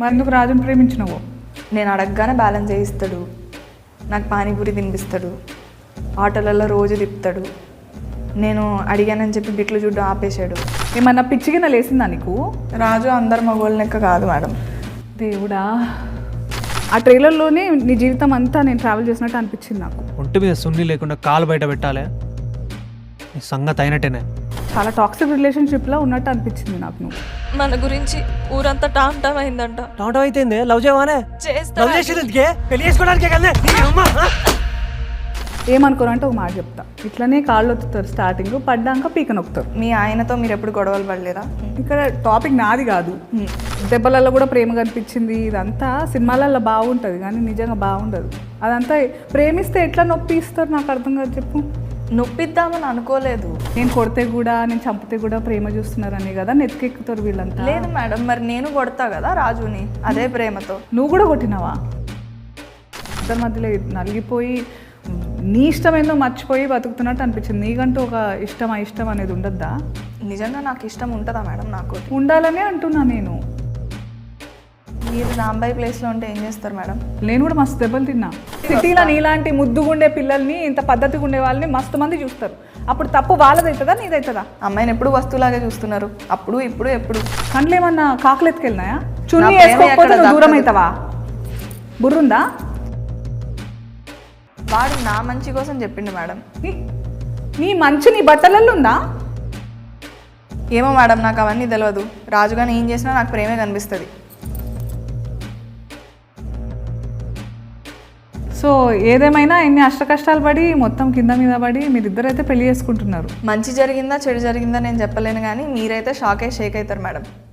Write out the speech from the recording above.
మరెందుకు రాజుని ప్రేమించినవో? నేను అడగగానే బ్యాలెన్స్ చేయిస్తాడు, నాకు పానీపూరి తినిపిస్తాడు, ఆటోలలో రోజు తిప్పుతాడు. నేను అడిగానని చెప్పి బిట్లు చూడ్డం ఆపేశాడు. ఏమన్నా పిచ్చిగిన లేసిందా నీకు? రాజు అందరు మగోళ్ళ లెక్క కాదు మేడం. దేవుడా, ఆ ట్రైలర్లోనే నీ జీవితం అంతా నేను ట్రావెల్ చేసినట్టు అనిపించింది నాకు. ఒంటి మీద సున్ని లేకుండా కాలు బయట పెట్టాలి, నీ సంగతి అయినట్టేనే. చాలా టాక్సిక్ రిలేషన్షిప్లో ఉన్నట్టు అనిపించింది నాకు. నువ్వు మన గురించి ఊరంతా టామ్ టామ్ అయిందంట. టమాటో అయితే లవ్ చేయవానే? లవ్ చేసేది పెళ్లి చేసుకోవడానికే కదా. ఏమనుకోరంటే ఒక మాట చెప్తా, ఇట్లనే కాళ్ళు ఒత్తుతారు, స్టార్టింగ్ పడ్డాక పీక నొక్కుతారు. మీ ఆయనతో మీరు ఎప్పుడు గొడవలు పడలేదా? ఇక్కడ టాపిక్ నాది కాదు. దెబ్బలలో కూడా ప్రేమ కనిపించింది. ఇదంతా సినిమాలలో బాగుంటుంది కానీ నిజంగా బాగుండదు. అదంతా ప్రేమిస్తే ఎట్లా నొప్పి ఇస్తారు నాకు అర్థం కాదు. చెప్పు. నొప్పిద్దామని అనుకోలేదు. నేను కొడితే కూడా నేను చంపితే కూడా ప్రేమ చూస్తున్నారని కదా నెత్తికెక్కుతారు వీళ్ళంతా. లేదు మేడం, మరి నేను కొడతా కదా రాజుని అదే ప్రేమతో. నువ్వు కూడా కొట్టినావా? ఇద్దరి మధ్యలో నలిగిపోయి నీ ఇష్టమేందో మర్చిపోయి బతుకుతున్నట్టు అనిపించింది. నీకంటూ ఒక ఇష్టం ఇష్టం అనేది ఉండద్దా? నిజంగా నాకు ఇష్టం ఉంటుందా మేడం? నాకు ఉండాలనే అంటున్నా నేను. మీరు రాంబాయి ప్లేస్లో ఉంటే ఏం చేస్తారు మేడం? నేను కూడా మస్తు దెబ్బలు తిన్నా. సిటీలో నీలాంటి ముద్దుగుండే పిల్లల్ని, ఇంత పద్ధతిగా ఉండే వాళ్ళని మస్తు మంది చూస్తారు. అప్పుడు తప్పు వాళ్ళదవుతుందా నీదవుతుందా? అమ్మాయిని ఎప్పుడు వస్తువులాగే చూస్తున్నారు, అప్పుడు ఇప్పుడు ఎప్పుడు. కండ్లు ఏమన్నా కాకులు ఎత్తుకెళ్ళినాయా? చున్నీ నా ప్రేమ వేసుకోకపోతే ఎక్కడ నువ్వు దూరం దక్కదు. అవుతావా? బుర్రుందా? వాడు నా మంచి కోసం చెప్పిండు మేడం. నీ మంచి నీ బట్టలలో ఉందా? ఏమో మేడం, నాకు అవన్నీ తెలియదు. రాజుగాని ఏం చేసినా నాకు ప్రేమే కనిపిస్తుంది. సో ఏదేమైనా ఎన్ని అష్ట కష్టాలు పడి మొత్తం కింద మీద పడి మీరిద్దరైతే పెళ్లి చేసుకుంటున్నారు. మంచి జరిగిందా చెడు జరిగిందా నేను చెప్పలేను, కానీ మీరైతే షేక్ అవుతారు మేడం.